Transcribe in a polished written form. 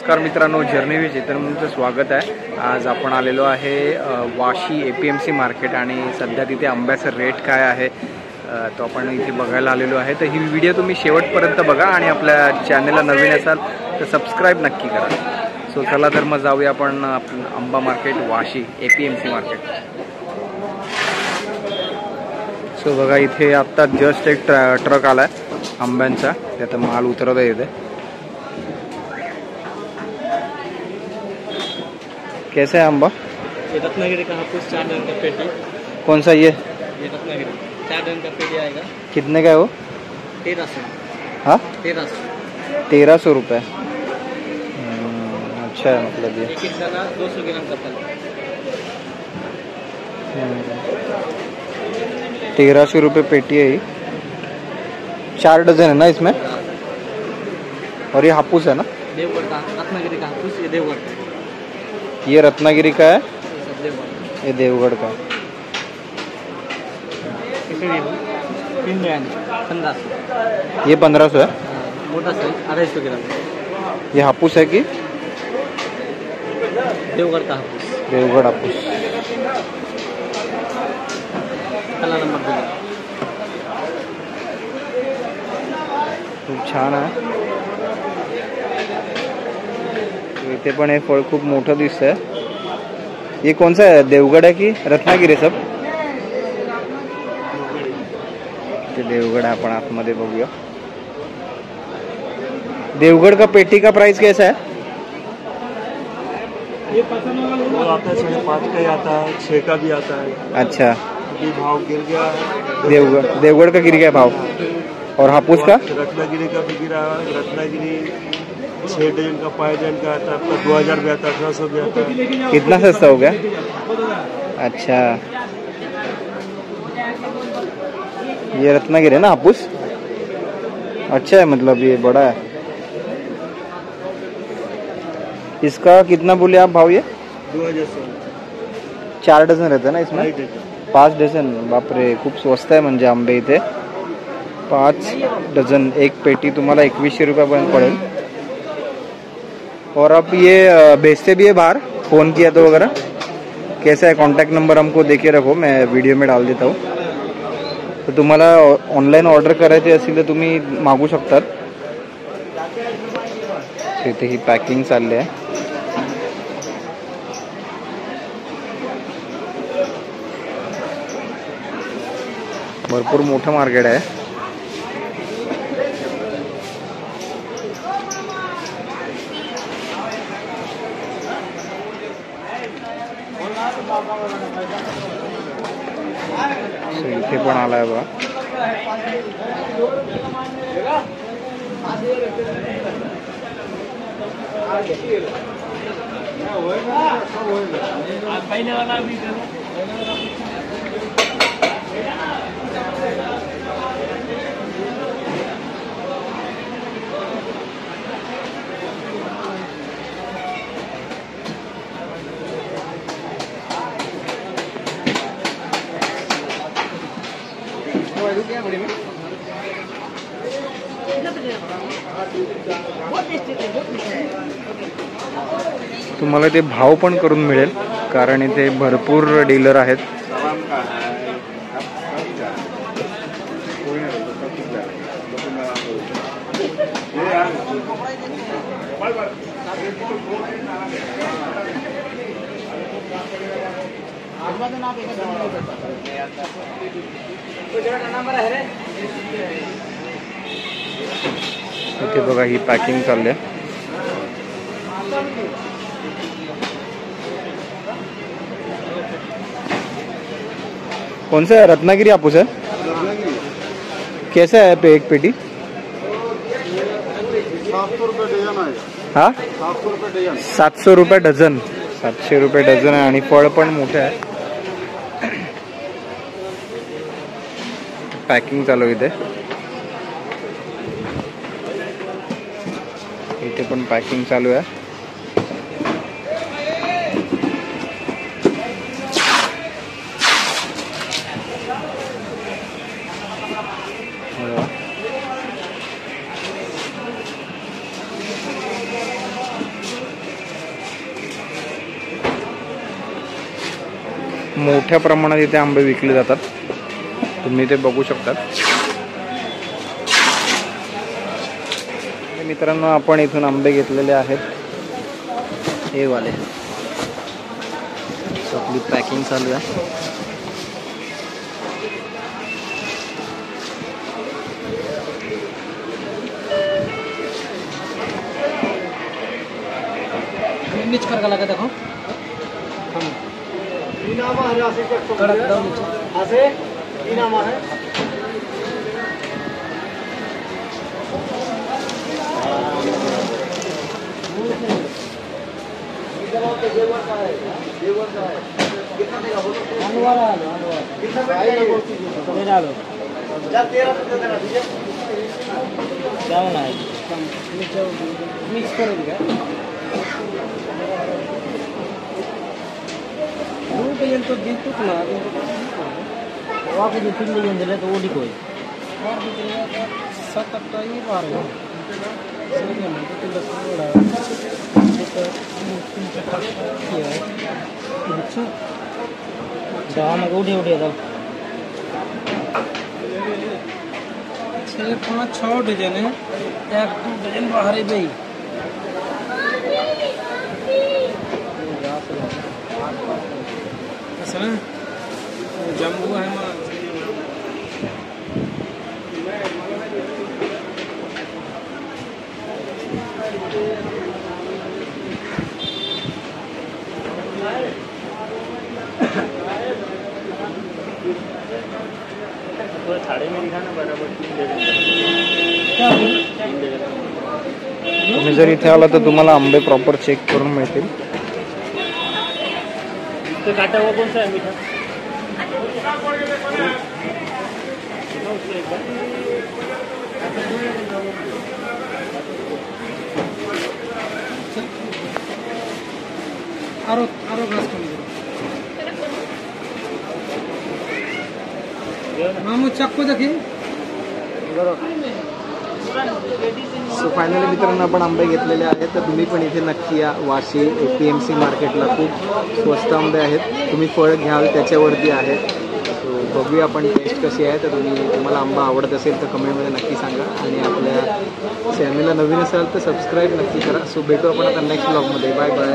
नमस्कार मित्रांनो, journey with चेतन तुमचं स्वागत आहे। आज आपण आलेलो आहे वाशी APMC मार्केट आणि सध्या तिथे आंब्याचा रेट काय आहे तो आपण इथे बघायला आलेलो आहे। तर ही व्हिडिओ तुम्ही शेवटपर्यंत बघा आणि आपल्या चॅनलला नवीन असाल तर सबस्क्राइब नक्की करा। सो चला तर मग जाऊया आपण आंबा मार्केट वाशी APMC मार्केट। सो बघा इथे आता जस्ट एक ट्रक आलाय आंब्यांचा, त्यात माल उतरवता येते। कैसे है आंबा? ये रत्नागिरी का हापुस 4 डजन का पेटी। कौन सा ये रत्नागिरी 4 डजन का पेटी आएगा। कितने का है वो? 1300। हाँ 1300 रुपये। अच्छा है, मतलब ये एक दाना 200 ग्राम का फल। 1300 रुपये पेटी है। 4 डजन है ना इसमें? और ये हापुस है ना? देवगढ़ का रत्नागिरी का हापुस, ये देवगढ़ का। ये रत्नागिरी का है, देवगढ़। ये देवगढ़ का। पिंड 1500। ये 1500 है। मोटा साइज 250 ग्राम। ये हापुस है कि देवगढ़ का हापुस? देवगढ़ हापुस। काला नंबर दिला। खूप छान आहे। इथे पण हे फळ खूप मोठं दिसतंय। ये कौन सा है, देवगढ़ है कि रत्नागिरी सब? ते देवगढ़ आपण आतमध्ये बघूया। देवगढ़ का पेटी का प्राइस कैसा है? ये वो आता है 5.5 का ही आता है, 6 का भी आता है। अच्छा, अभी भाव गिर गया है। देवगढ़ का गिर गया भाव। और हापुस का? रत्नागिरी का भी गिरा। रत्नागिरी 6 डजन का 5 डजन का आता है, आपका 2000 भी आता है, 1800 भी आता है। कितना सस्ता हो गया? अच्छा, ये रत्नागिरी है ना हापुस? अच्छा है, मतलब ये बड़ा है। इसका कितना बोले आप भाव? ये 2000। 4 डझन रहते ना इसमें? 5 डझन। बापरे, खूप स्वस्त आहे म्हणजे आंबे इथे। 5 डझन एक पेटी तुम्हाला 2100 रुपयापर्यंत पडेल। और आप ये बेचते भी है बाहर? फ़ोन किया तो वगैरह कैसा है? कांटेक्ट नंबर हमको देके रखो, मैं वीडियो में डाल देता हूँ। तर तुम्हाला ऑनलाईन ऑर्डर करायची असेल तर तुम्ही मागू शकतात। इथे ही पॅकिंग चालली आहे। भरपूर मोठं मार्केट आहे। इथे पण आलाय बघा। तुम्हाला ते भाव पण करून मिळेल, कारण इथे भरपूर डीलर आहेत। इथे बघा ही पॅकिंग चालली आहे। कौन सा है? रत्नागिरी हापुस है? कैसा है पे एक पेटी? 700 रुपये डजन आहे। हाँ 700 रुपये डजन। 700 रुपये डझन। 700 रुपये डझन आहे आणि फळ पण मोठे आहे। पॅकिंग चालू इथे। इथे पण पॅकिंग चालू आहे। मोठ्या प्रमाणात इथे आंबे विकले जातात, तुम्ही ते बघू शकतात. मित्रांनो, आपण इथून आंबे घेतलेले आहेत, हे वाले. आपली पॅकिंग चालू आहे. मिक्स करके लगा देखो मिक्स करो दिया 2 डजन तो दिन तक ना वहाँ के जो 3 डजन दिले तो वो नहीं कोई 7-8 तो ये बार है 7 डजन तो 10 बड़ा तो 3-4 किया है अच्छा दाम उठे उठे दो 6-5-6 डजन है 1-2 डजन बाहर है भाई असला जम्बू है मां थाळी में दिखा ना बराबर 3 डझन. तुम्ही जर इथे आला तर तुम्हाला आंबे प्रॉपर चेक करून मिळतील. तो काटा हुआ कौन सा है मीठा? आरो ग्लास कमी मामू चक्कू देखिए. सो फायनली मित्रांनो, आपण आंबे घेतलेले आहेत, तर तुम्ही पण इथे नक्की या. वाशी APMC मार्केटला खूप स्वस्त आंबे आहेत, तुम्ही फळ घ्याल त्याच्यावरती आहे. सो बघूया आपण टेस्ट कशी आहे. तर तुम्हाला आंबा आवडत असेल तर कमेंटमध्ये नक्की सांगा, आणि आपल्या चॅनलला नवीन असाल तर सबस्क्राईब नक्की करा. सो भेटू आपण आता नेक्स्ट ब्लॉगमध्ये. Bye bye.